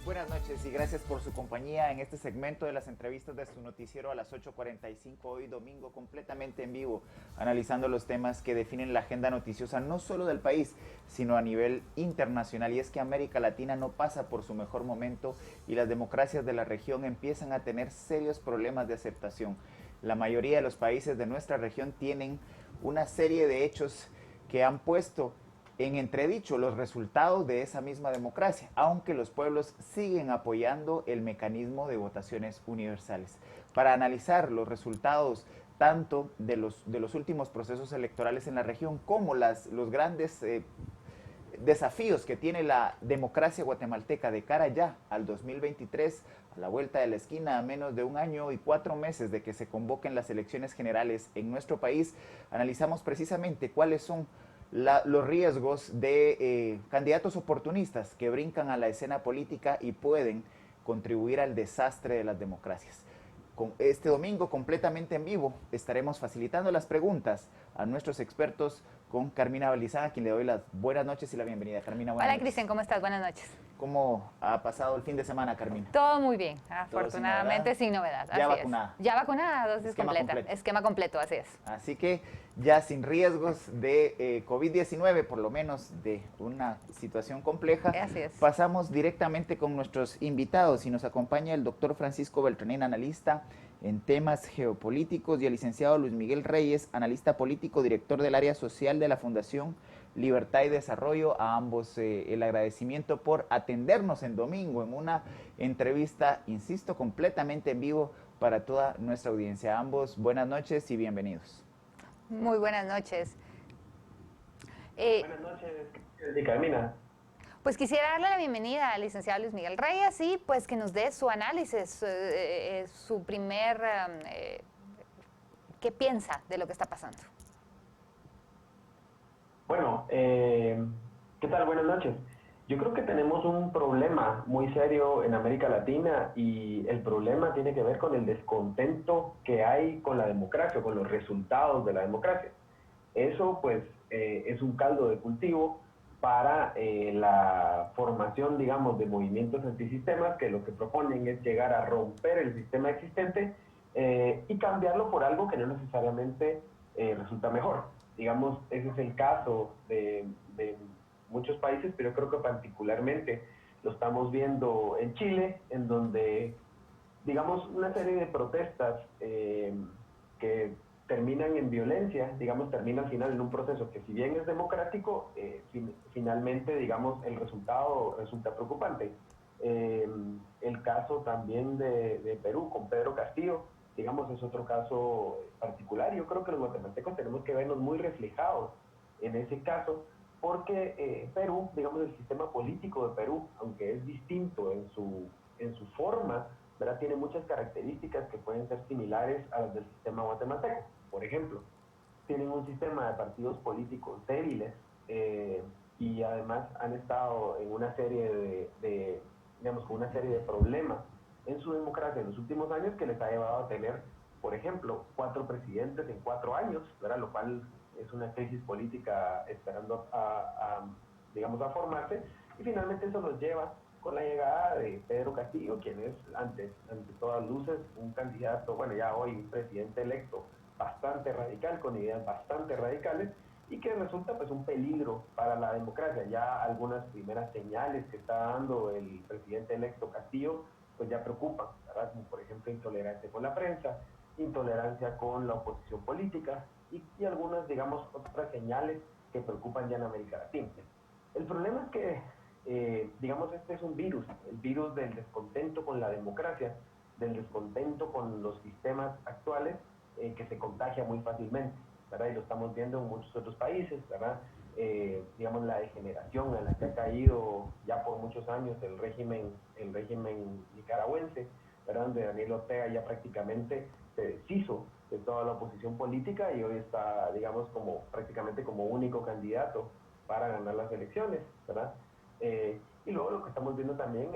Buenas noches y gracias por su compañía en este segmento de las entrevistas de su noticiero a las 8:45 hoy domingo, completamente en vivo, analizando los temas que definen la agenda noticiosa no solo del país, sino a nivel internacional. Y es que América Latina no pasa por su mejor momento y las democracias de la región empiezan a tener serios problemas de aceptación. La mayoría de los países de nuestra región tienen una serie de hechos que han puesto en entredicho los resultados de esa misma democracia, aunque los pueblos siguen apoyando el mecanismo de votaciones universales. Para analizar los resultados tanto de los últimos procesos electorales en la región como los grandes desafíos que tiene la democracia guatemalteca de cara ya al 2023, a la vuelta de la esquina, a menos de un año y 4 meses de que se convoquen las elecciones generales en nuestro país, analizamos precisamente cuáles son los riesgos de candidatos oportunistas que brincan a la escena política y pueden contribuir al desastre de las democracias. Con este domingo completamente en vivo estaremos facilitando las preguntas a nuestros expertos con Carmina Balizán, a quien le doy las buenas noches y la bienvenida. Carmina, buenas Hola, noches. Cristian, ¿cómo estás? Buenas noches. ¿Cómo ha pasado el fin de semana, Carmina? Todo muy bien, afortunadamente sin novedad. Ya así vacunada. Es. Ya vacunada, dosis Esquema completa. completo. Esquema completo, así es. Así que ya sin riesgos de COVID-19, por lo menos de una situación compleja, Así es. pasamos directamente con nuestros invitados y nos acompaña el doctor Francisco Beltranín, analista en temas geopolíticos, y el licenciado Luis Miguel Reyes, analista político, director del área social de la Fundación Libertad y Desarrollo. A ambos el agradecimiento por atendernos en domingo en una entrevista, insisto, completamente en vivo para toda nuestra audiencia. A ambos, buenas noches y bienvenidos. Muy buenas noches. Buenas noches, Carmina. Pues quisiera darle la bienvenida al licenciado Luis Miguel Reyes y pues que nos dé su análisis, su primer... ¿qué piensa de lo que está pasando? Bueno, ¿qué tal? Buenas noches. Yo creo que tenemos un problema muy serio en América Latina y el problema tiene que ver con el descontento que hay con la democracia, con los resultados de la democracia. Eso pues es un caldo de cultivo para la formación, digamos, de movimientos antisistemas que lo que proponen es llegar a romper el sistema existente y cambiarlo por algo que no necesariamente resulta mejor. Digamos, ese es el caso de muchos países, pero yo creo que particularmente lo estamos viendo en Chile, en donde, digamos, una serie de protestas que terminan en violencia, digamos, termina al final en un proceso que si bien es democrático, finalmente, digamos, el resultado resulta preocupante. El caso también de Perú con Pedro Castillo, digamos, es otro caso particular. Yo creo que los guatemaltecos tenemos que vernos muy reflejados en ese caso, porque Perú, digamos, el sistema político de Perú, aunque es distinto en su forma, ¿verdad?, tiene muchas características que pueden ser similares a las del sistema guatemalteco. Por ejemplo, tienen un sistema de partidos políticos débiles y además han estado en una serie digamos, con una serie de problemas en su democracia en los últimos años que les ha llevado a tener, por ejemplo, 4 presidentes en 4 años, ¿verdad?, lo cual es una crisis política esperando digamos, a formarse, y finalmente eso nos lleva con la llegada de Pedro Castillo, quien es ante todas luces un candidato, bueno, ya hoy un presidente electo bastante radical, con ideas bastante radicales, y que resulta pues un peligro para la democracia. Ya algunas primeras señales que está dando el presidente electo Castillo pues ya preocupan, ¿verdad?, como por ejemplo intolerancia con la prensa, intolerancia con la oposición política y algunas, digamos, otras señales que preocupan ya en América Latina. El problema es que, digamos, este es un virus, el virus del descontento con la democracia, del descontento con los sistemas actuales, que se contagia muy fácilmente, ¿verdad? Y lo estamos viendo en muchos otros países, ¿verdad? Digamos, la degeneración en la que ha caído ya por muchos años el régimen nicaragüense, ¿verdad?, donde Daniel Ortega ya prácticamente se deshizo de toda la oposición política y hoy está, digamos, prácticamente como único candidato para ganar las elecciones, ¿verdad? Y luego lo que estamos viendo también,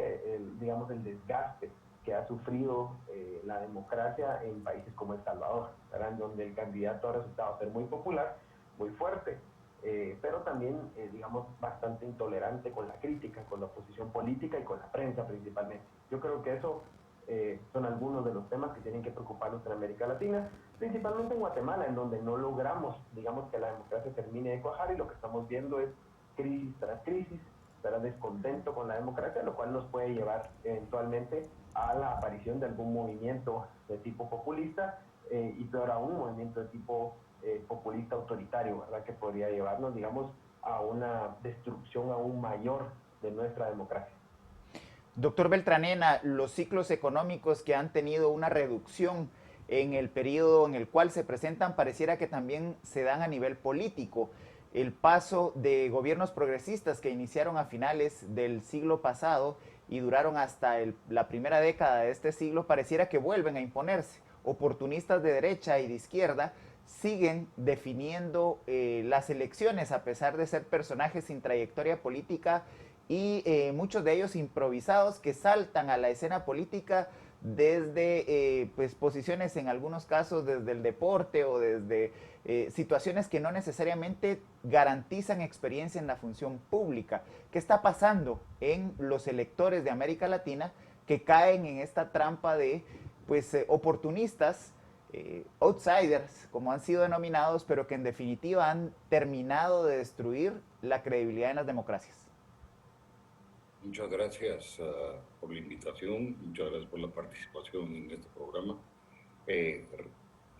digamos, el desgaste que ha sufrido la democracia en países como El Salvador, ¿verdad?, en donde el candidato ha resultado ser muy popular, muy fuerte, pero también, digamos, bastante intolerante con la crítica, con la oposición política y con la prensa principalmente. Yo creo que eso son algunos de los temas que tienen que preocuparnos en América Latina, principalmente en Guatemala, en donde no logramos, digamos, que la democracia termine de cuajar y lo que estamos viendo es crisis tras crisis, tras descontento con la democracia, lo cual nos puede llevar eventualmente a la aparición de algún movimiento de tipo populista y peor aún, movimiento de tipo populista autoritario, ¿verdad? Que podría llevarnos, digamos, a una destrucción aún mayor de nuestra democracia. Doctor Beltranena, los ciclos económicos que han tenido una reducción en el periodo en el cual se presentan pareciera que también se dan a nivel político. El paso de gobiernos progresistas que iniciaron a finales del siglo pasado y duraron hasta la primera década de este siglo pareciera que vuelven a imponerse. Oportunistas de derecha y de izquierda siguen definiendo las elecciones a pesar de ser personajes sin trayectoria política y muchos de ellos improvisados que saltan a la escena política desde pues, posiciones en algunos casos desde el deporte o desde situaciones que no necesariamente garantizan experiencia en la función pública. ¿Qué está pasando en los electores de América Latina que caen en esta trampa de pues, oportunistas, outsiders, como han sido denominados, pero que en definitiva han terminado de destruir la credibilidad en las democracias? Muchas gracias por la invitación, muchas gracias por la participación en este programa.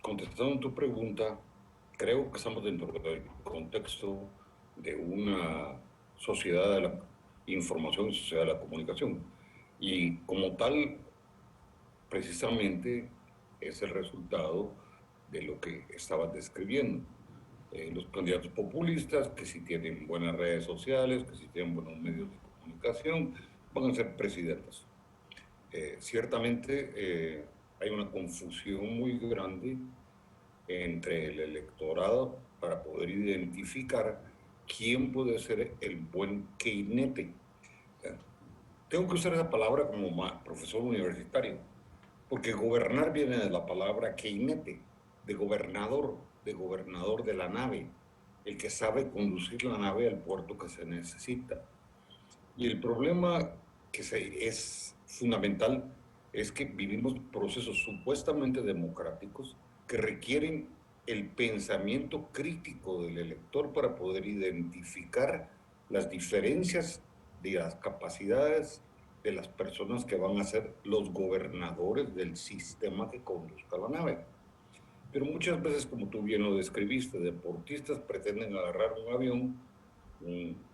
Contestando tu pregunta, creo que estamos dentro del contexto de una sociedad de la información y sociedad de la comunicación. Y como tal, precisamente es el resultado de lo que estabas describiendo. Los candidatos populistas, que si tienen buenas redes sociales, que si tienen buenos medios de comunicación, van a ser presidentes. Ciertamente hay una confusión muy grande entre el electorado para poder identificar quién puede ser el buen keinete. Tengo que usar esa palabra como profesor universitario, porque gobernar viene de la palabra keinete, de gobernador de la nave, el que sabe conducir la nave al puerto que se necesita. Y el problema que es fundamental es que vivimos procesos supuestamente democráticos que requieren el pensamiento crítico del elector para poder identificar las diferencias de las capacidades de las personas que van a ser los gobernadores del sistema que conduzca la nave. Pero muchas veces, como tú bien lo describiste, deportistas pretenden agarrar un avión, un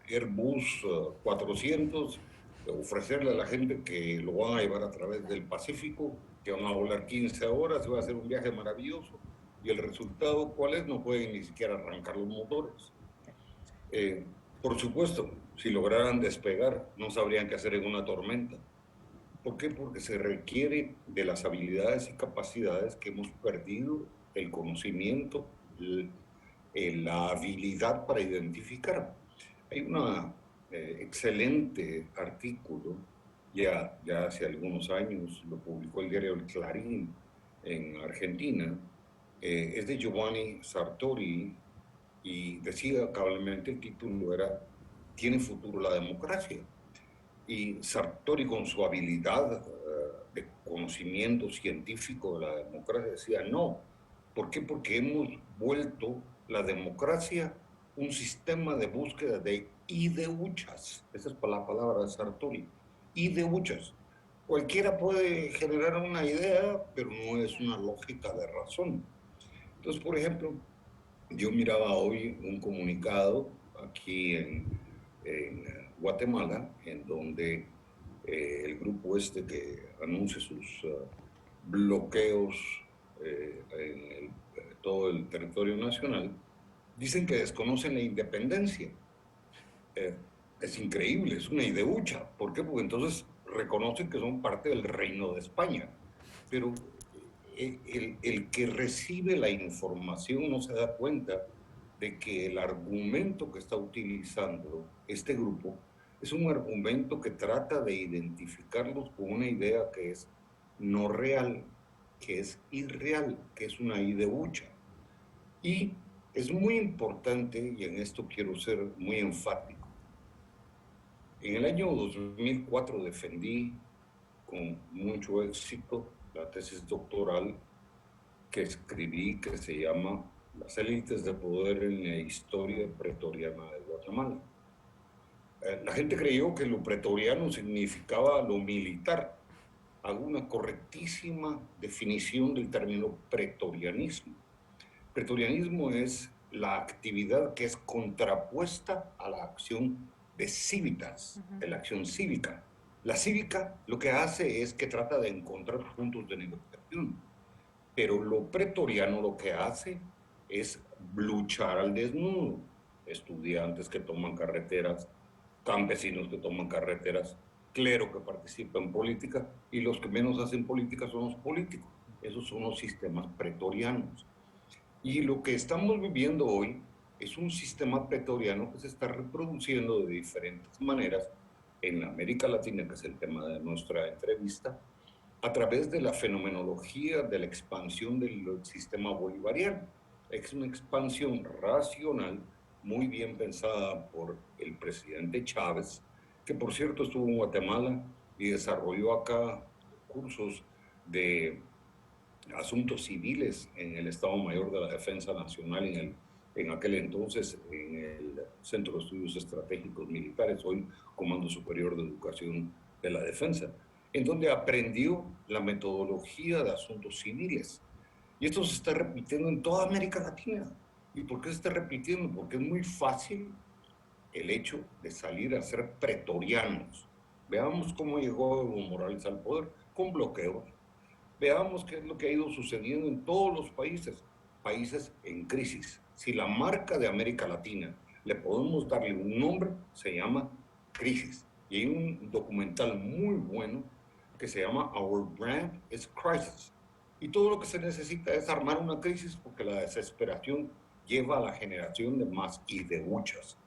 Airbus 400, ofrecerle a la gente que lo van a llevar a través del Pacífico, que van a volar 15 horas, va a ser un viaje maravilloso. Y el resultado, ¿cuál es? No pueden ni siquiera arrancar los motores. Por supuesto, si lograran despegar, no sabrían qué hacer en una tormenta. ¿Por qué? Porque se requiere de las habilidades y capacidades que hemos perdido, el conocimiento, la habilidad para identificar. Hay un excelente artículo, ya hace algunos años, lo publicó el diario El Clarín en Argentina, es de Giovanni Sartori y decía cablemente, el título era ¿Tiene futuro la democracia? Y Sartori, con su habilidad de conocimiento científico de la democracia, decía no. ¿Por qué? Porque hemos vuelto la democracia un sistema de búsqueda de ideuchas. Esa es la palabra de Sartori. Ideuchas. Cualquiera puede generar una idea, pero no es una lógica de razón. Entonces, por ejemplo, yo miraba hoy un comunicado aquí en Guatemala, en donde el grupo este que anuncia sus bloqueos en todo el territorio nacional, dicen que desconocen la independencia. Es increíble, es una ideucha. ¿Por qué? Porque entonces reconocen que son parte del Reino de España. Pero el que recibe la información no se da cuenta de que el argumento que está utilizando este grupo es un argumento que trata de identificarlos con una idea que es no real, que es irreal, que es una ideucha. Y es muy importante, y en esto quiero ser muy enfático. En el año 2004 defendí con mucho éxito la tesis doctoral que escribí, que se llama Las élites de poder en la historia pretoriana de Guatemala. La gente creyó que lo pretoriano significaba lo militar. Hago una correctísima definición del término pretorianismo. Pretorianismo es la actividad que es contrapuesta a la acción de civitas, de la acción cívica. La cívica lo que hace es que trata de encontrar puntos de negociación, pero lo pretoriano lo que hace es luchar al desnudo. Estudiantes que toman carreteras, campesinos que toman carreteras, clero que participa en política, y los que menos hacen política son los políticos. Esos son los sistemas pretorianos. Y lo que estamos viviendo hoy es un sistema pretoriano que se está reproduciendo de diferentes maneras en América Latina, que es el tema de nuestra entrevista, a través de la fenomenología de la expansión del sistema bolivariano. Es una expansión racional muy bien pensada por el presidente Chávez, que por cierto estuvo en Guatemala y desarrolló acá cursos de asuntos civiles en el Estado Mayor de la Defensa Nacional, en aquel entonces en el Centro de Estudios Estratégicos Militares, hoy Comando Superior de Educación de la Defensa, en donde aprendió la metodología de asuntos civiles. Y esto se está repitiendo en toda América Latina. ¿Y por qué se está repitiendo? Porque es muy fácil el hecho de salir a ser pretorianos. Veamos cómo llegó Evo Morales al poder, con bloqueos. Veamos qué es lo que ha ido sucediendo en todos los países en crisis. Si la marca de América Latina le podemos darle un nombre, se llama crisis. Y hay un documental muy bueno que se llama Our Brand is Crisis. Y todo lo que se necesita es armar una crisis, porque la desesperación lleva a la generación de más y de muchas.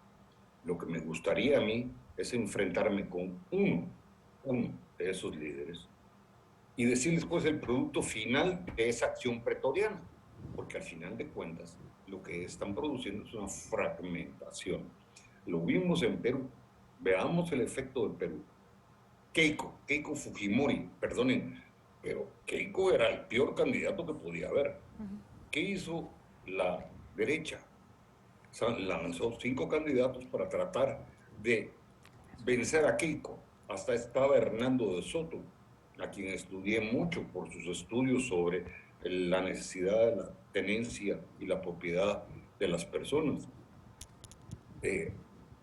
Lo que me gustaría a mí es enfrentarme con uno de esos líderes y decirles cuál es el producto final de esa acción pretoriana, porque al final de cuentas lo que están produciendo es una fragmentación. Lo vimos en Perú, veamos el efecto del Perú. Keiko Fujimori, perdonen, pero Keiko era el peor candidato que podía haber. ¿Qué hizo la derecha? O sea, lanzó 5 candidatos para tratar de vencer a Keiko. Hasta estaba Hernando de Soto, a quien estudié mucho por sus estudios sobre la necesidad de la tenencia y la propiedad de las personas.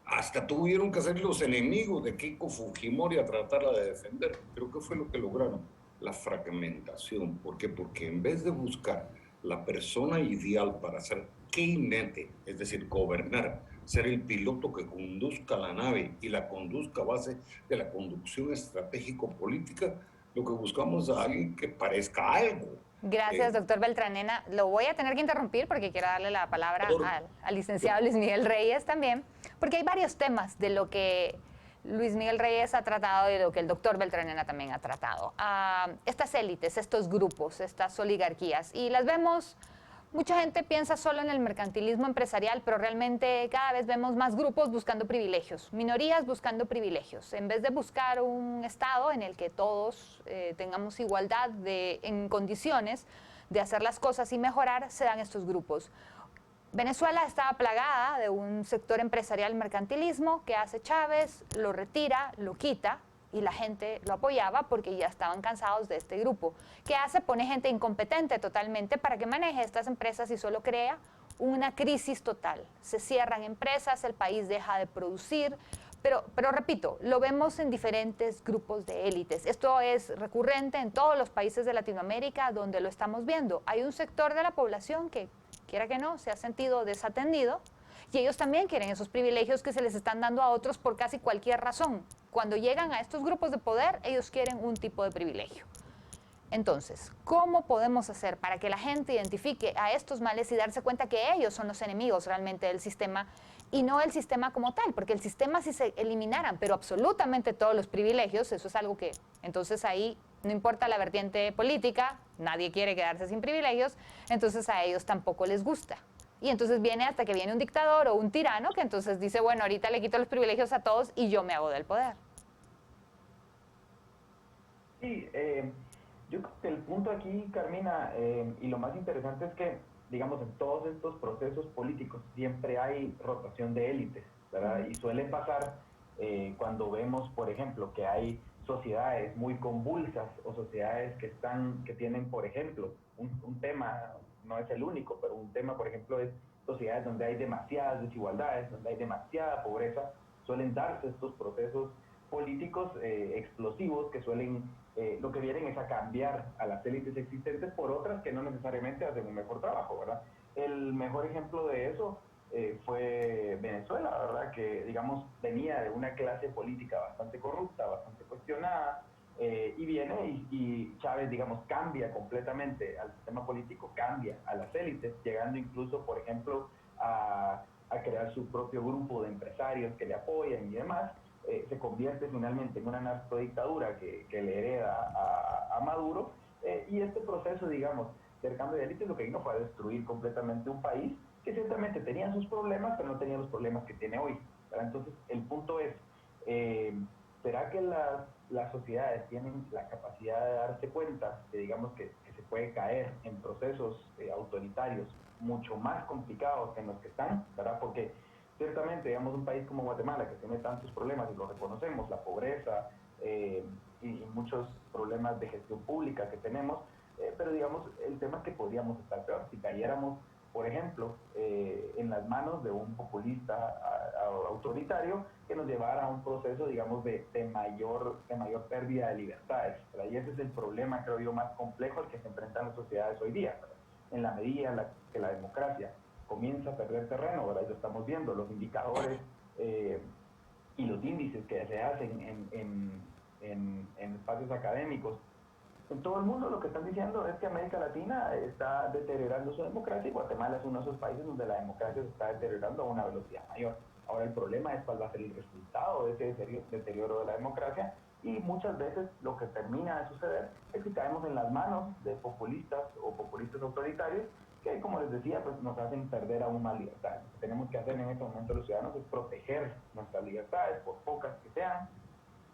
Hasta tuvieron que ser los enemigos de Keiko Fujimori a tratarla de defender. Pero ¿qué fue lo que lograron? La fragmentación. ¿Por qué? Porque en vez de buscar la persona ideal para ser keynete, es decir, gobernar, ser el piloto que conduzca la nave y la conduzca a base de la conducción estratégico-política, lo que buscamos es a alguien que parezca algo. Gracias, doctor Beltranena. Lo voy a tener que interrumpir porque quiero darle la palabra al licenciado Luis Miguel Reyes también, porque hay varios temas de lo que Luis Miguel Reyes ha tratado y de lo que el doctor Beltranena también ha tratado. Estas élites, estos grupos, estas oligarquías, y las vemos. Mucha gente piensa solo en el mercantilismo empresarial, pero realmente cada vez vemos más grupos buscando privilegios, minorías buscando privilegios. En vez de buscar un Estado en el que todos tengamos igualdad en condiciones de hacer las cosas y mejorar, se dan estos grupos. Venezuela estaba plagada de un sector empresarial mercantilismo que hace Chávez, lo retira, lo quita, y la gente lo apoyaba porque ya estaban cansados de este grupo. ¿Qué hace? Pone gente incompetente totalmente para que maneje estas empresas y solo crea una crisis total. Se cierran empresas, el país deja de producir, pero repito, lo vemos en diferentes grupos de élites. Esto es recurrente en todos los países de Latinoamérica donde lo estamos viendo. Hay un sector de la población que, quiera que no, se ha sentido desatendido, y ellos también quieren esos privilegios que se les están dando a otros por casi cualquier razón. Cuando llegan a estos grupos de poder, ellos quieren un tipo de privilegio. Entonces, ¿cómo podemos hacer para que la gente identifique a estos males y darse cuenta que ellos son los enemigos realmente del sistema y no el sistema como tal? Porque el sistema, si se eliminaran, pero absolutamente todos los privilegios, eso es algo que, entonces ahí no importa la vertiente política, nadie quiere quedarse sin privilegios, entonces a ellos tampoco les gusta. Y entonces viene hasta que viene un dictador o un tirano que entonces dice, bueno, ahorita le quito los privilegios a todos y yo me hago del poder. Sí, yo creo que el punto aquí, Carmina, y lo más interesante es que, digamos, en todos estos procesos políticos siempre hay rotación de élites, ¿verdad? Y suele pasar cuando vemos, por ejemplo, que hay sociedades muy convulsas o sociedades que tienen, por ejemplo, un tema, no es el único, pero un tema, por ejemplo, es sociedades donde hay demasiadas desigualdades, donde hay demasiada pobreza, suelen darse estos procesos políticos explosivos que suelen lo que vienen es a cambiar a las élites existentes por otras que no necesariamente hacen un mejor trabajo, ¿verdad? El mejor ejemplo de eso fue Venezuela, ¿verdad? Que, digamos, venía de una clase política bastante corrupta, bastante cuestionada, y viene y Chávez, digamos, cambia completamente al sistema político, cambia a las élites, llegando incluso, por ejemplo, a crear su propio grupo de empresarios que le apoyan y demás. Se convierte finalmente en una narcodictadura que le hereda a Maduro, y este proceso, digamos, del cambio de élites lo que vino fue a destruir completamente un país que ciertamente tenía sus problemas, pero no tenía los problemas que tiene hoy, ¿verdad? Entonces, el punto es, eh, ¿será que las sociedades tienen la capacidad de darse cuenta de, digamos, que se puede caer en procesos autoritarios mucho más complicados que en los que están, ¿verdad? Porque ciertamente, digamos, un país como Guatemala, que tiene tantos problemas, y lo reconocemos, la pobreza y muchos problemas de gestión pública que tenemos, pero digamos, el tema es que podríamos estar peor si cayéramos, por ejemplo, en las manos de un populista autoritario que nos llevara a un proceso, digamos, de mayor pérdida de libertades, ¿verdad? Y ese es el problema, creo yo, más complejo al que se enfrentan las sociedades hoy día, ¿verdad? En la medida en la que la democracia comienza a perder terreno, ¿verdad? Y lo estamos viendo, los indicadores y los índices que se hacen en espacios académicos en todo el mundo, lo que están diciendo es que América Latina está deteriorando su democracia y Guatemala es uno de esos países donde la democracia se está deteriorando a una velocidad mayor. Ahora el problema es cuál va a ser el resultado de ese deterioro de la democracia, y muchas veces lo que termina de suceder es que caemos en las manos de populistas o populistas autoritarios que, como les decía, pues nos hacen perder aún más libertad. Lo que tenemos que hacer en este momento los ciudadanos es proteger nuestras libertades, por pocas que sean,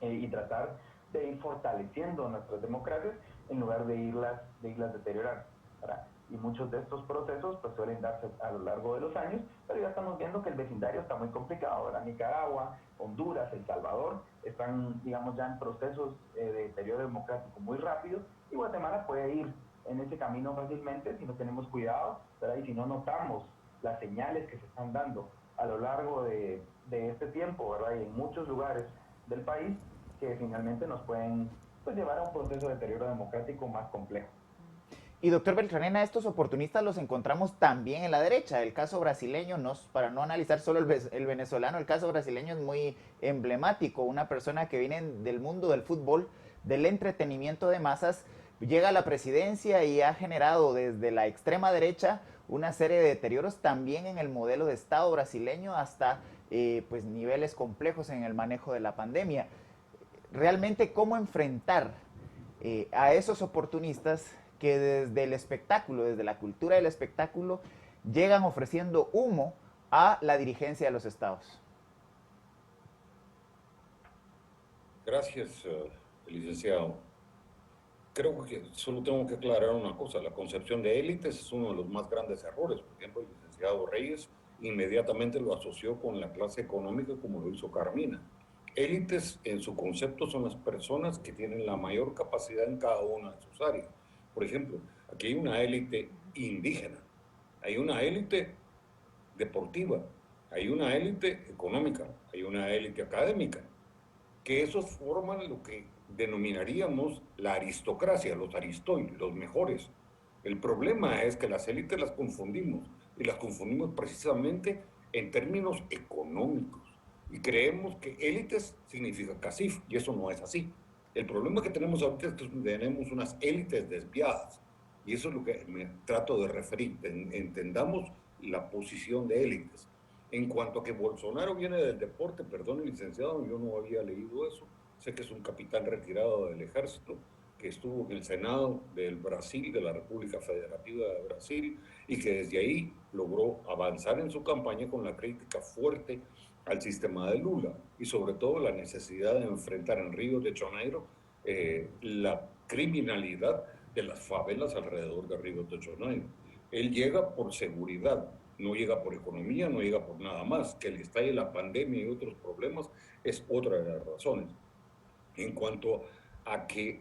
y tratar de ir fortaleciendo nuestras democracias en lugar de irlas deteriorando, ¿verdad? Y muchos de estos procesos pues suelen darse a lo largo de los años, pero ya estamos viendo que el vecindario está muy complicado, ¿verdad? Nicaragua, Honduras, El Salvador están, digamos, ya en procesos de deterioro democrático muy rápidos, y Guatemala puede ir en ese camino fácilmente si no tenemos cuidado, ¿verdad? Y si no notamos las señales que se están dando a lo largo de este tiempo, ¿verdad? Y en muchos lugares del país que finalmente nos pueden, pues, llevar a un proceso de deterioro democrático más complejo. Y doctor Beltranena, estos oportunistas los encontramos también en la derecha. El caso brasileño, para no analizar solo el venezolano, el caso brasileño es muy emblemático. Una persona que viene del mundo del fútbol, del entretenimiento de masas, llega a la presidencia y ha generado desde la extrema derecha una serie de deterioros también en el modelo de Estado brasileño hasta pues niveles complejos en el manejo de la pandemia. Realmente, ¿cómo enfrentar a esos oportunistas que desde el espectáculo, desde la cultura del espectáculo, llegan ofreciendo humo a la dirigencia de los estados? Gracias, licenciado. Creo que solo tengo que aclarar una cosa. La concepción de élites es uno de los más grandes errores. Por ejemplo, el licenciado Reyes inmediatamente lo asoció con la clase económica, como lo hizo Carmina. Élites en su concepto son las personas que tienen la mayor capacidad en cada una de sus áreas. Por ejemplo, aquí hay una élite indígena, hay una élite deportiva, hay una élite económica, hay una élite académica, que esos forman lo que denominaríamos la aristocracia, los aristoides, los mejores. El problema es que las élites las confundimos, y las confundimos precisamente en términos económicos. Y creemos que élites significa CACIF, y eso no es así. El problema que tenemos ahorita es que tenemos unas élites desviadas, y eso es lo que me trato de referir. Entendamos la posición de élites. En cuanto a que Bolsonaro viene del deporte, perdón, licenciado, yo no había leído eso. Sé que es un capitán retirado del ejército, que estuvo en el Senado del Brasil, de la República Federativa de Brasil, y que desde ahí logró avanzar en su campaña con la crítica fuerte al sistema de Lula y sobre todo la necesidad de enfrentar en Río de Janeiro la criminalidad de las favelas alrededor de Río de Janeiro. Él llega por seguridad, no llega por economía, no llega por nada más. Que le estalle la pandemia y otros problemas es otra de las razones. En cuanto a que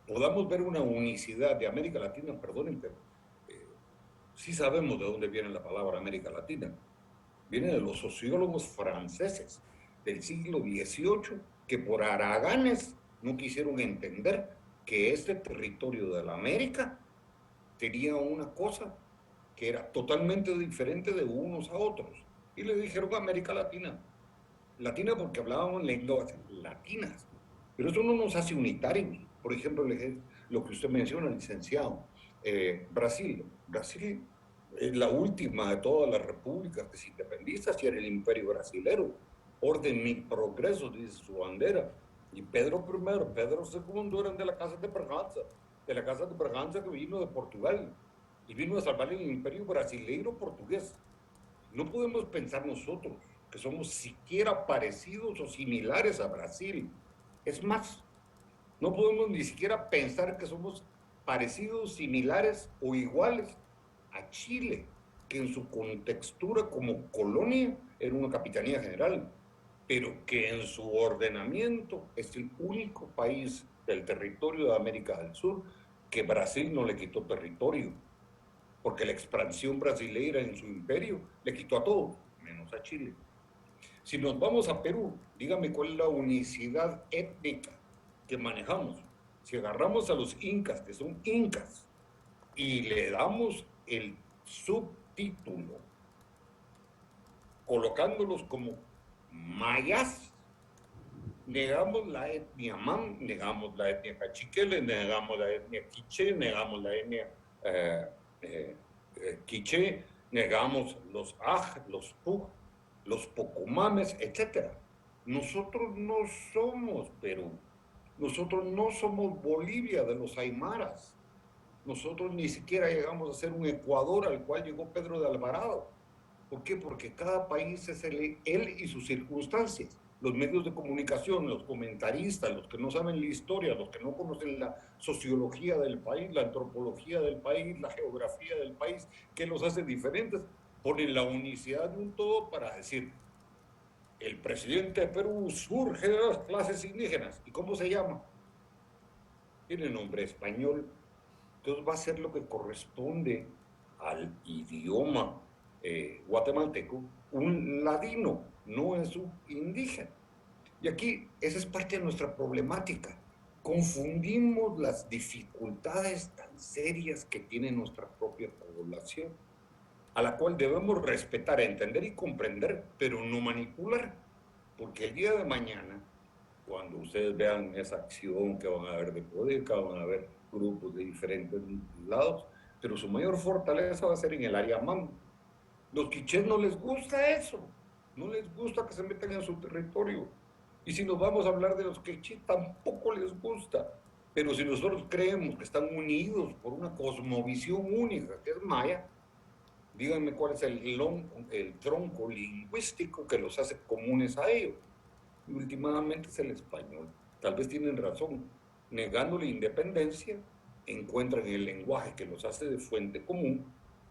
podamos ver una unicidad de América Latina, perdonen, pero sí sabemos de dónde viene la palabra América Latina. Viene de los sociólogos franceses del siglo XVIII que por haraganes no quisieron entender que este territorio de la América tenía una cosa que era totalmente diferente de unos a otros. Y le dijeron América Latina. Latina porque hablábamos lenguas latinas. Pero eso no nos hace unitarios. Por ejemplo, lo que usted menciona, licenciado, Brasil. Brasil es la última de todas las repúblicas desindependistas y era el imperio brasilero. Orden y progreso, dice su bandera. Y Pedro I, Pedro II eran de la Casa de Braganza que vino de Portugal y vino a salvar el imperio brasileiro portugués. No podemos pensar nosotros que somos siquiera parecidos o similares a Brasil. Es más, no podemos ni siquiera pensar que somos parecidos, similares o iguales a Chile, que en su contextura como colonia era una capitanía general, pero que en su ordenamiento es el único país del territorio de América del Sur que Brasil no le quitó territorio, porque la expansión brasileira en su imperio le quitó a todos, menos a Chile. Si nos vamos a Perú, dígame cuál es la unicidad étnica que manejamos. Si agarramos a los incas, que son incas, y le damos el subtítulo, colocándolos como mayas, negamos la etnia man, negamos la etnia cachiquele, negamos la etnia quiché, negamos la etnia quiché, negamos los aj, los puj, los pocumames, etc. Nosotros no somos Perú, nosotros no somos Bolivia de los aymaras, nosotros ni siquiera llegamos a ser un Ecuador al cual llegó Pedro de Alvarado. ¿Por qué? Porque cada país es él y sus circunstancias. Los medios de comunicación, los comentaristas, los que no saben la historia, los que no conocen la sociología del país, la antropología del país, la geografía del país, ¿qué los hace diferentes? Ponen la unicidad de un todo para decir, el presidente de Perú surge de las clases indígenas. ¿Y cómo se llama? Tiene nombre español. Entonces va a ser lo que corresponde al idioma guatemalteco, un ladino, no es un indígena. Y aquí esa es parte de nuestra problemática. Confundimos las dificultades tan serias que tiene nuestra propia población, a la cual debemos respetar, entender y comprender, pero no manipular. Porque el día de mañana, cuando ustedes vean esa acción que van a ver de Codeca, van a ver grupos de diferentes lados, pero su mayor fortaleza va a ser en el área MAM. Los quichés no les gusta eso, no les gusta que se metan en su territorio. Y si nos vamos a hablar de los quichés, tampoco les gusta. Pero si nosotros creemos que están unidos por una cosmovisión única, que es maya, díganme cuál es el tronco lingüístico que los hace comunes a ellos. Y últimamente es el español. Tal vez tienen razón. Negando la independencia, encuentran el lenguaje que los hace de fuente común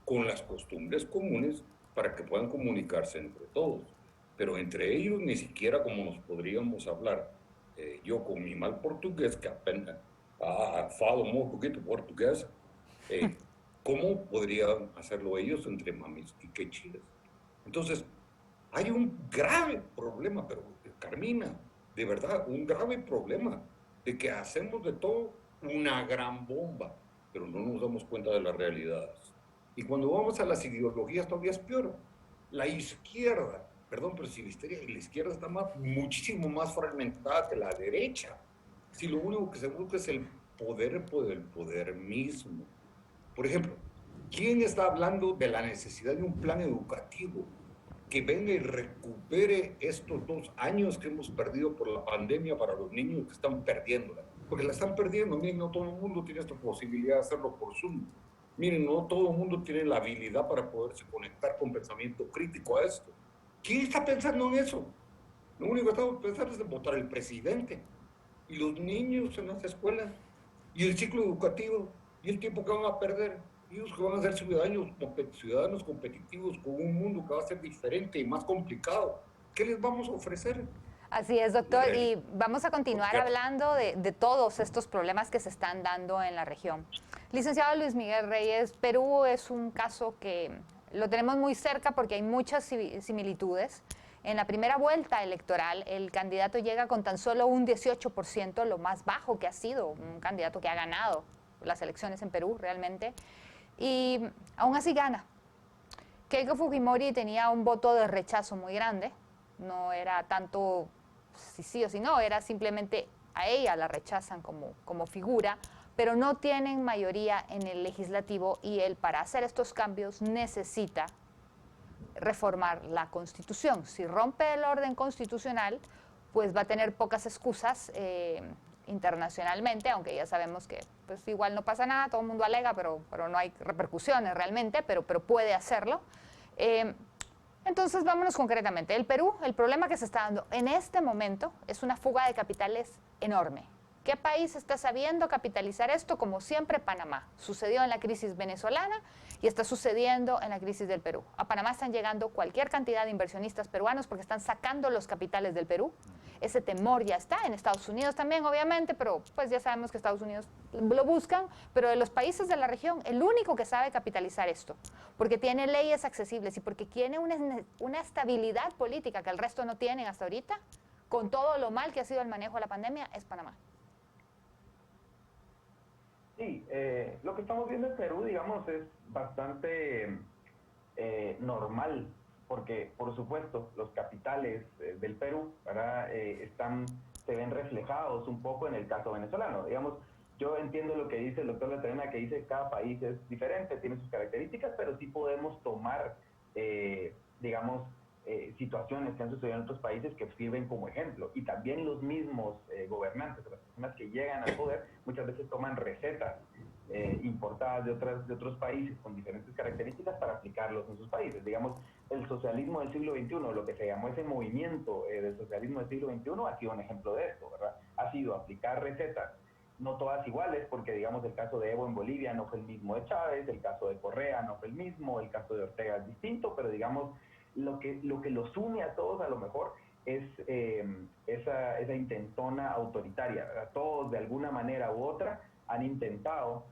con las costumbres comunes para que puedan comunicarse entre todos. Pero entre ellos ni siquiera como nos podríamos hablar. Yo con mi mal portugués, que apenas falo muy poquito portugués, ¿cómo podrían hacerlo ellos entre mamis y quechiles? Entonces, hay un grave problema, pero Carmina, de verdad, un grave problema de que hacemos de todo una gran bomba, pero no nos damos cuenta de las realidades. Y cuando vamos a las ideologías todavía es peor. La izquierda, perdón, pero si la izquierda está muchísimo más fragmentada que la derecha. Si lo único que se busca es el poder mismo. Por ejemplo, ¿quién está hablando de la necesidad de un plan educativo que venga y recupere estos 2 años que hemos perdido por la pandemia para los niños que están perdiéndola? porque la están perdiendo. Miren, no todo el mundo tiene esta posibilidad de hacerlo por Zoom. Miren, no todo el mundo tiene la habilidad para poderse conectar con pensamiento crítico a esto. ¿Quién está pensando en eso? Lo único que estamos pensando es en votar al presidente. Y los niños en las escuelas, y el ciclo educativo, y el tiempo que van a perder. Ellos que van a ser ciudadanos competitivos con un mundo que va a ser diferente y más complicado. ¿Qué les vamos a ofrecer? Así es, doctor, y vamos a continuar hablando de todos estos problemas que se están dando en la región. Licenciado Luis Miguel Reyes, Perú es un caso que lo tenemos muy cerca porque hay muchas similitudes. En la primera vuelta electoral, el candidato llega con tan solo un 18%, lo más bajo que ha sido un candidato que ha ganado las elecciones en Perú realmente, y aún así gana. Keiko Fujimori tenía un voto de rechazo muy grande, no era tanto si sí o si no, era simplemente a ella la rechazan como figura, pero no tienen mayoría en el legislativo y él para hacer estos cambios necesita reformar la Constitución. Si rompe el orden constitucional, pues va a tener pocas excusas internacionalmente, aunque ya sabemos que pues igual no pasa nada, todo el mundo alega, pero no hay repercusiones realmente, pero puede hacerlo. Entonces, vámonos concretamente. El Perú, el problema que se está dando en este momento es una fuga de capitales enorme. ¿Qué país está sabiendo capitalizar esto? Como siempre, Panamá. Sucedió en la crisis venezolana y está sucediendo en la crisis del Perú. A Panamá están llegando cualquier cantidad de inversionistas peruanos porque están sacando los capitales del Perú. Ese temor ya está en Estados Unidos también, obviamente, pero pues ya sabemos que Estados Unidos lo buscan, pero de los países de la región, el único que sabe capitalizar esto, porque tiene leyes accesibles y porque tiene una estabilidad política que el resto no tienen hasta ahorita, con todo lo mal que ha sido el manejo de la pandemia, es Panamá. Sí, lo que estamos viendo en Perú, digamos, es bastante normal, porque, por supuesto, los capitales del Perú, ¿verdad? Se ven reflejados un poco en el caso venezolano. Digamos, yo entiendo lo que dice el doctor Laterena, que dice que cada país es diferente, tiene sus características, pero sí podemos tomar, digamos, situaciones que han sucedido en otros países que sirven como ejemplo. Y también los mismos gobernantes, las personas que llegan al poder, muchas veces toman recetas importadas de otros países con diferentes características para aplicarlos en sus países. Digamos, el socialismo del siglo XXI, lo que se llamó ese movimiento del socialismo del siglo XXI, ha sido un ejemplo de esto, ¿verdad? Ha sido aplicar recetas, no todas iguales, porque digamos el caso de Evo en Bolivia no fue el mismo de Chávez, el caso de Correa no fue el mismo, el caso de Ortega es distinto, pero digamos, lo que los une a todos a lo mejor es esa intentona autoritaria, ¿verdad? Todos de alguna manera u otra han intentado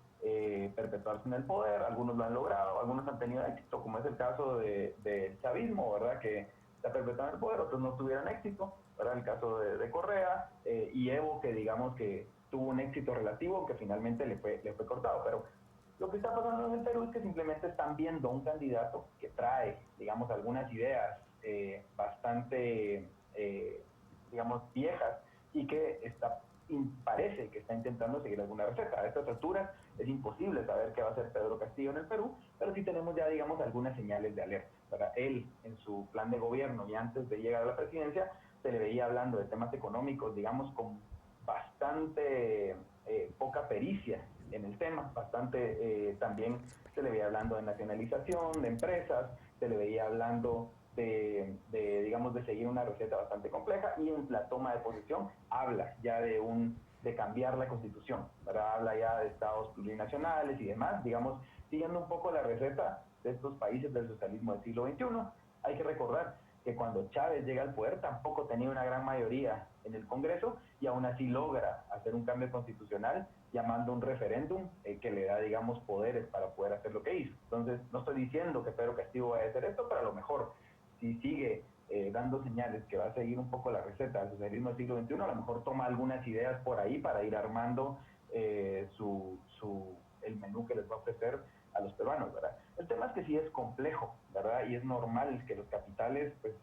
perpetuarse en el poder, algunos lo han logrado, algunos han tenido éxito, como es el caso del chavismo, ¿verdad? Que se ha perpetuado en el poder, otros no tuvieron éxito, ¿verdad? El caso de Correa y Evo, que digamos que tuvo un éxito relativo que finalmente le fue cortado, pero lo que está pasando en el Perú es que simplemente están viendo un candidato que trae, digamos, algunas ideas bastante, digamos, viejas y que parece que está intentando seguir alguna receta. A estas alturas es imposible saber qué va a hacer Pedro Castillo en el Perú, pero sí tenemos ya, digamos, algunas señales de alerta. Para él, en su plan de gobierno y antes de llegar a la presidencia, se le veía hablando de temas económicos, digamos, con bastante poca pericia en el tema, bastante también se le veía hablando de nacionalización de empresas, se le veía hablando digamos, de seguir una receta bastante compleja, y en la toma de posesión habla ya de cambiar la constitución, ¿verdad? Habla ya de estados plurinacionales y demás, digamos, siguiendo un poco la receta de estos países del socialismo del siglo XXI. Hay que recordar que cuando Chávez llega al poder tampoco tenía una gran mayoría en el Congreso y aún así logra hacer un cambio constitucional llamando un referéndum que le da, digamos, poderes para poder hacer lo que hizo. Entonces, no estoy diciendo que Pedro Castillo vaya a hacer esto, pero a lo mejor si sigue dando señales que va a seguir un poco la receta del socialismo del siglo XXI, a lo mejor toma algunas ideas por ahí para ir armando el menú que les va a ofrecer a los peruanos, ¿verdad? El tema es que sí es complejo, ¿verdad? Y es normal que los capitales, pues,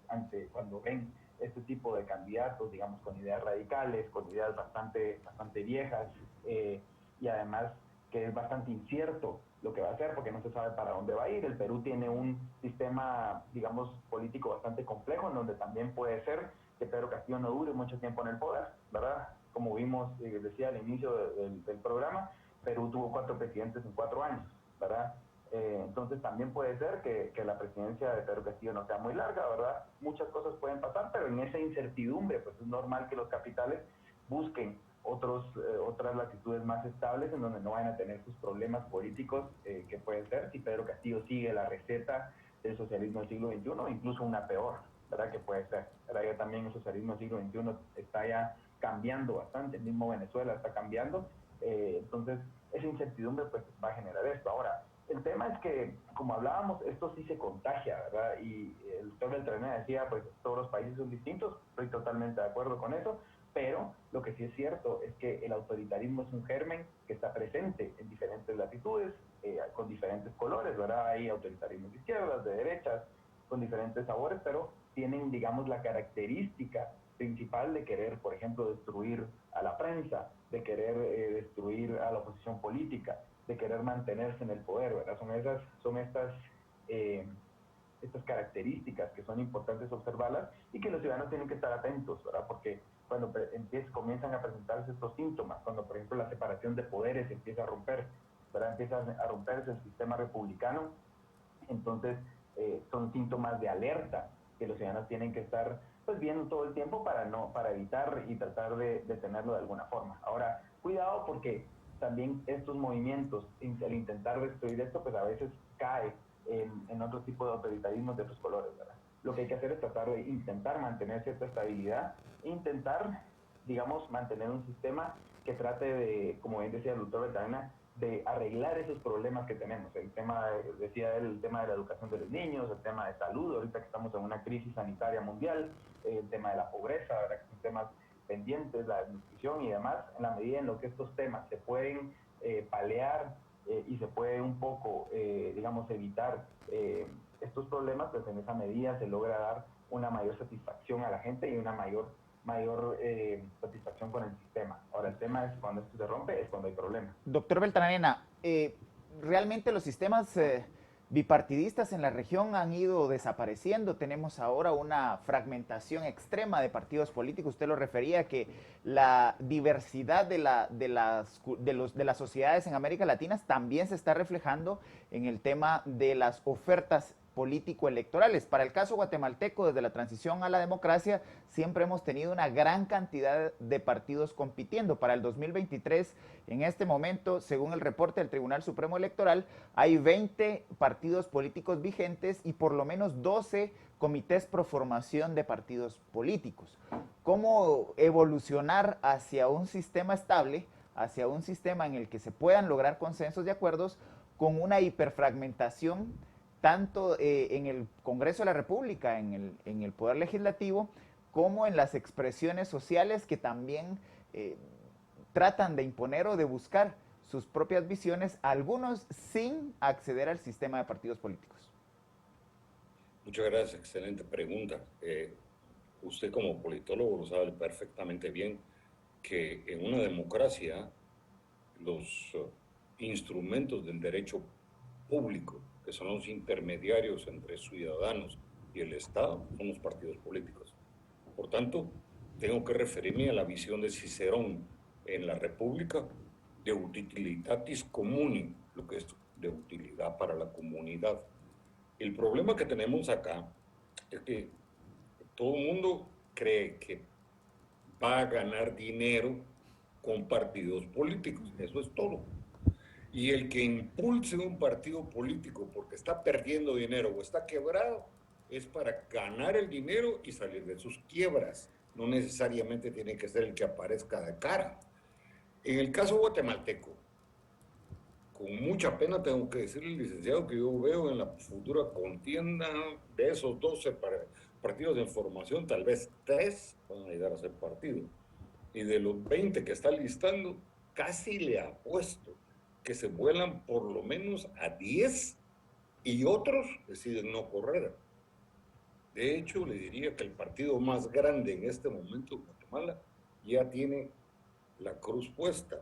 cuando ven este tipo de candidatos, digamos, con ideas radicales, con ideas bastante viejas, y además que es bastante incierto lo que va a hacer porque no se sabe para dónde va a ir. El Perú tiene un sistema, digamos, político bastante complejo, en donde también puede ser que Pedro Castillo no dure mucho tiempo en el poder, ¿verdad? como vimos, decía al inicio del programa, Perú tuvo 4 presidentes en 4 años, ¿verdad? Entonces también puede ser que la presidencia de Pedro Castillo no sea muy larga, ¿verdad? Muchas cosas pueden pasar, pero en esa incertidumbre, pues es normal que los capitales busquen otras latitudes más estables en donde no van a tener sus problemas políticos, que pueden ser si Pedro Castillo sigue la receta del socialismo del siglo XXI, o incluso una peor, ¿verdad? Que puede ser, ¿verdad? Ya también el socialismo del siglo XXI está ya cambiando bastante, el mismo Venezuela está cambiando, entonces esa incertidumbre pues va a generar esto. Ahora, el tema es que, como hablábamos, esto sí se contagia, ¿verdad? Y el doctor Beltranena decía, pues todos los países son distintos, estoy totalmente de acuerdo con eso, pero lo que sí es cierto es que el autoritarismo es un germen que está presente en diferentes latitudes, con diferentes colores, ¿verdad? Hay autoritarismos de izquierdas, de derechas, con diferentes sabores, pero tienen, digamos, la característica principal de querer, por ejemplo, destruir a la prensa, de querer destruir a la oposición política, de querer mantenerse en el poder, ¿verdad? Son estas características que son importantes observarlas y que los ciudadanos tienen que estar atentos, ¿verdad? Porque cuando comienzan a presentarse estos síntomas, cuando por ejemplo la separación de poderes empieza a romper, ¿verdad? Empieza a romperse el sistema republicano, entonces son síntomas de alerta que los ciudadanos tienen que estar pues viendo todo el tiempo para evitar y tratar de detenerlo de alguna forma. Ahora, cuidado porque también estos movimientos, al intentar destruir esto, pues a veces cae en otro tipo de autoritarismos de otros colores, ¿verdad? Lo que hay que hacer es tratar de intentar mantener cierta estabilidad, intentar, digamos, mantener un sistema que trate de, como bien decía el doctor Beltranena, de arreglar esos problemas que tenemos. El tema, decía él, el tema de la educación de los niños, el tema de salud, ahorita que estamos en una crisis sanitaria mundial, el tema de la pobreza, ¿verdad? Que son temas pendientes, la desnutrición y demás, en la medida en lo que estos temas se pueden paliar y se puede un poco, digamos, evitar estos problemas, pues en esa medida se logra dar una mayor satisfacción a la gente y una mayor satisfacción con el sistema. Ahora, el tema es cuando esto se rompe, es cuando hay problemas. Doctor Beltranena, realmente los sistemas bipartidistas en la región han ido desapareciendo. Tenemos ahora una fragmentación extrema de partidos políticos. Usted lo refería que la diversidad de las sociedades en América Latina también se está reflejando en el tema de las ofertas político-electorales. Para el caso guatemalteco, desde la transición a la democracia, siempre hemos tenido una gran cantidad de partidos compitiendo. Para el 2023, en este momento, según el reporte del Tribunal Supremo Electoral, hay 20 partidos políticos vigentes y por lo menos 12 comités pro formación de partidos políticos. ¿Cómo evolucionar hacia un sistema estable, hacia un sistema en el que se puedan lograr consensos y acuerdos con una hiperfragmentación tanto en el Congreso de la República, en el Poder Legislativo, como en las expresiones sociales que también tratan de imponer o de buscar sus propias visiones, algunos sin acceder al sistema de partidos políticos? Muchas gracias, excelente pregunta. Usted como politólogo lo sabe perfectamente bien que en una democracia los instrumentos del derecho público, que son los intermediarios entre ciudadanos y el Estado, son los partidos políticos. Por tanto, tengo que referirme a la visión de Cicerón en la República de utilitatis comuni, lo que es de utilidad para la comunidad. El problema que tenemos acá es que todo el mundo cree que va a ganar dinero con partidos políticos, eso es todo. Y el que impulse un partido político porque está perdiendo dinero o está quebrado, es para ganar el dinero y salir de sus quiebras. No necesariamente tiene que ser el que aparezca de cara. En el caso guatemalteco, con mucha pena tengo que decirle, licenciado, que yo veo en la futura contienda de esos 12 partidos de formación, tal vez 3 van a llegar a ser partido. Y de los 20 que está listando, casi le apuesto que se vuelan por lo menos a 10 y otros deciden no correr. De hecho, le diría que el partido más grande en este momento en Guatemala ya tiene la cruz puesta,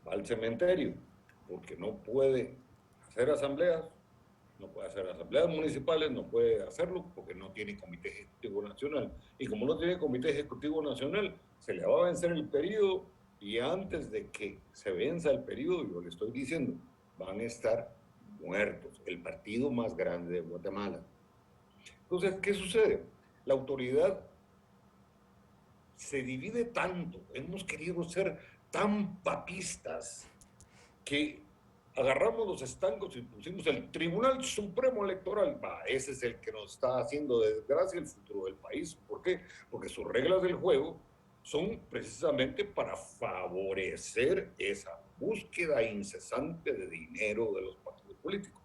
va al cementerio, porque no puede hacer asambleas, no puede hacer asambleas municipales, no puede hacerlo porque no tiene comité ejecutivo nacional. Y como no tiene comité ejecutivo nacional, se le va a vencer el periodo y antes de que se venza el periodo, yo le estoy diciendo, van a estar muertos, el partido más grande de Guatemala. Entonces, ¿qué sucede? La autoridad se divide tanto, hemos querido ser tan papistas que agarramos los estancos y pusimos el Tribunal Supremo Electoral. Ese es el que nos está haciendo desgracia el futuro del país. ¿Por qué? Porque sus reglas del juego son precisamente para favorecer esa búsqueda incesante de dinero de los partidos políticos.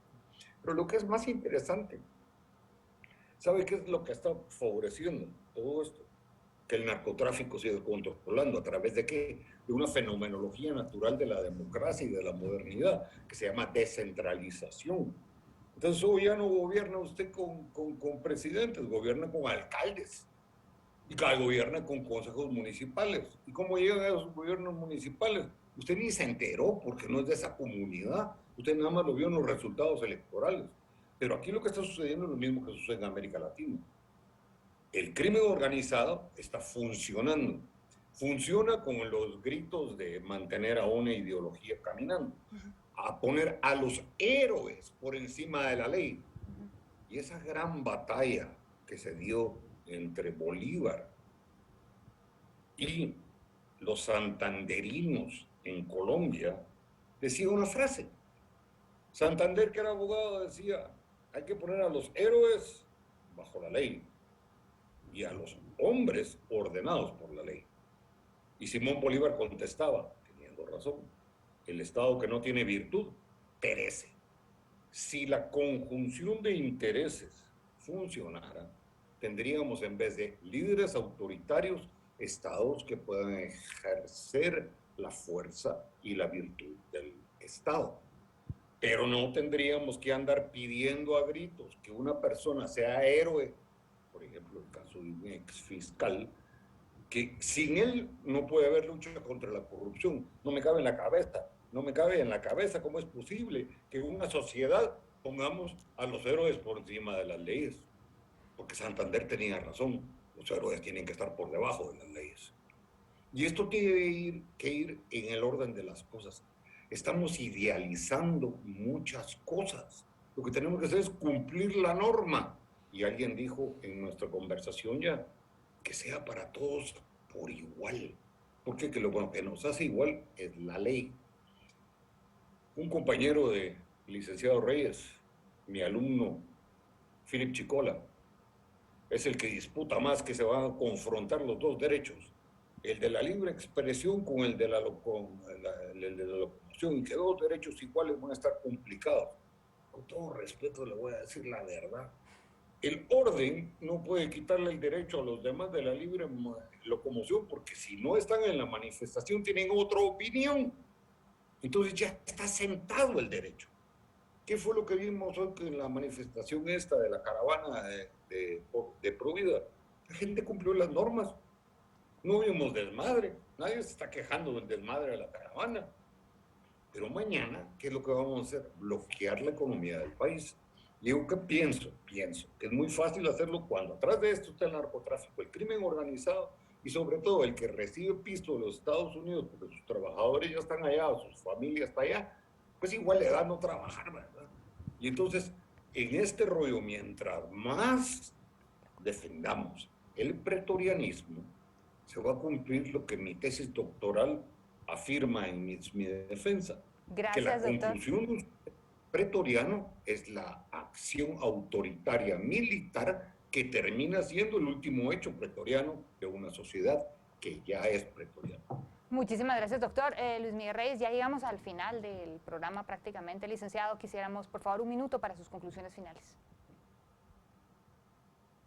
Pero lo que es más interesante, ¿sabe qué es lo que está favoreciendo todo esto? Que el narcotráfico sigue controlando. ¿A través de qué? De una fenomenología natural de la democracia y de la modernidad, que se llama descentralización. Entonces hoy ya no gobierna usted con presidentes, gobierna con alcaldes. Y cada gobierna con consejos municipales. ¿Y cómo llegan a esos gobiernos municipales? Usted ni se enteró porque no es de esa comunidad. Usted nada más lo vio en los resultados electorales. Pero aquí lo que está sucediendo es lo mismo que sucede en América Latina. El crimen organizado está funcionando. Funciona con los gritos de mantener a una ideología caminando, a poner a los héroes por encima de la ley. Y esa gran batalla que se dio entre Bolívar y los santanderinos en Colombia, decía una frase. Santander, que era abogado, decía, hay que poner a los héroes bajo la ley y a los hombres ordenados por la ley. Y Simón Bolívar contestaba, teniendo razón, el Estado que no tiene virtud perece. Si la conjunción de intereses funcionara, tendríamos en vez de líderes autoritarios, estados que puedan ejercer la fuerza y la virtud del Estado. Pero no tendríamos que andar pidiendo a gritos que una persona sea héroe, por ejemplo, el caso de un ex fiscal, que sin él no puede haber lucha contra la corrupción. No me cabe en la cabeza, no me cabe en la cabeza cómo es posible que en una sociedad pongamos a los héroes por encima de las leyes. Porque Santander tenía razón, los héroes tienen que estar por debajo de las leyes. Y esto tiene que ir en el orden de las cosas. Estamos idealizando muchas cosas. Lo que tenemos que hacer es cumplir la norma. Y alguien dijo en nuestra conversación ya, que sea para todos por igual. Porque lo que nos hace igual es la ley. Un compañero de licenciado Reyes, mi alumno Philip Chicola, es el que disputa más que se van a confrontar los dos derechos, el de la libre expresión con el de la locomoción, y que dos derechos iguales van a estar complicados. Con todo respeto le voy a decir la verdad. El orden no puede quitarle el derecho a los demás de la libre locomoción, porque si no están en la manifestación tienen otra opinión. Entonces ya está sentado el derecho. ¿Qué fue lo que vimos hoy en la manifestación esta de la caravana de Provida? La gente cumplió las normas. No vimos desmadre. Nadie se está quejando del desmadre de la caravana. Pero mañana, ¿qué es lo que vamos a hacer? Bloquear la economía del país. Y yo, ¿qué pienso? Pienso que es muy fácil hacerlo cuando atrás de esto está el narcotráfico, el crimen organizado y sobre todo el que recibe pisto de los Estados Unidos porque sus trabajadores ya están allá, sus familias están allá, pues igual le da no trabajar, ¿verdad? Y entonces, en este rollo, mientras más defendamos el pretorianismo, se va a cumplir lo que mi tesis doctoral afirma en mi defensa. Gracias, que la doctor. conclusión pretoriano es la acción autoritaria militar que termina siendo el último hecho pretoriano de una sociedad que ya es pretoriana. Muchísimas gracias, doctor. Luis Miguel Reyes, ya llegamos al final del programa prácticamente. Licenciado, quisiéramos, por favor, un minuto para sus conclusiones finales.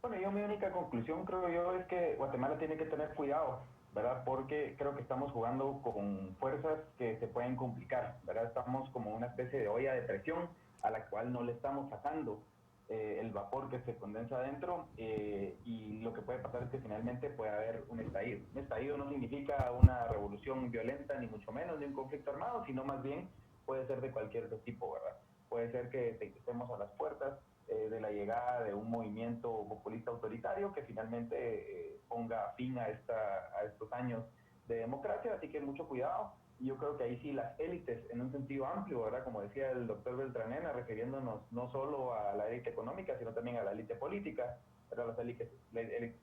Bueno, mi única conclusión, creo yo, es que Guatemala tiene que tener cuidado, ¿verdad? Porque creo que estamos jugando con fuerzas que se pueden complicar, ¿verdad? Estamos como una especie de olla de presión a la cual no le estamos sacando el vapor que se condensa adentro y lo que puede pasar es que finalmente puede haber un estallido. Un estallido no significa una revolución violenta, ni mucho menos, ni un conflicto armado, sino más bien puede ser de cualquier tipo, ¿verdad? puede ser que estemos a las puertas de la llegada de un movimiento populista autoritario que finalmente ponga fin a estos años de democracia, así que mucho cuidado. Y yo creo que ahí sí las élites, en un sentido amplio, ¿verdad? Como decía el doctor Beltranena, refiriéndonos no solo a la élite económica, sino también a la élite política, ¿verdad? Las élites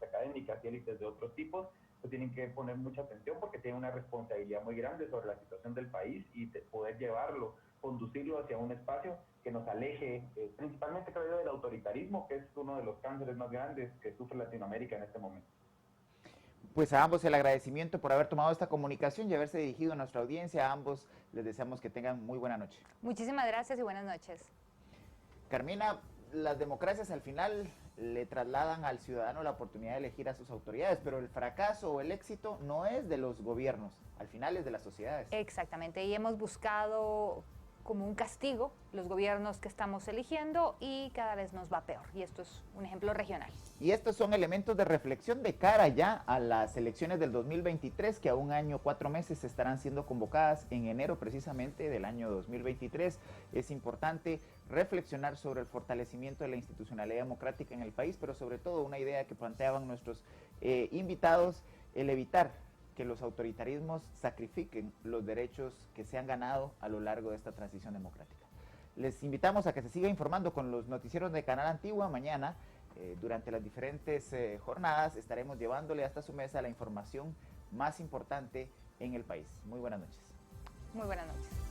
académicas y élites de otros tipos, pues tienen que poner mucha atención porque tienen una responsabilidad muy grande sobre la situación del país y poder llevarlo, conducirlo hacia un espacio que nos aleje, principalmente creo yo, del autoritarismo, que es uno de los cánceres más grandes que sufre Latinoamérica en este momento. Pues a ambos el agradecimiento por haber tomado esta comunicación y haberse dirigido a nuestra audiencia. A ambos les deseamos que tengan muy buena noche. Muchísimas gracias y buenas noches. Carmina, las democracias al final le trasladan al ciudadano la oportunidad de elegir a sus autoridades, pero el fracaso o el éxito no es de los gobiernos, al final es de las sociedades. Exactamente, y hemos buscado como un castigo los gobiernos que estamos eligiendo y cada vez nos va peor. Y esto es un ejemplo regional. Y estos son elementos de reflexión de cara ya a las elecciones del 2023, que a 1 año, 4 meses estarán siendo convocadas en enero precisamente del año 2023. Es importante reflexionar sobre el fortalecimiento de la institucionalidad democrática en el país, pero sobre todo una idea que planteaban nuestros invitados, el evitar que los autoritarismos sacrifiquen los derechos que se han ganado a lo largo de esta transición democrática. Les invitamos a que se siga informando con los noticieros de Canal Antigua. Mañana, durante las diferentes jornadas, estaremos llevándole hasta su mesa la información más importante en el país. Muy buenas noches. Muy buenas noches.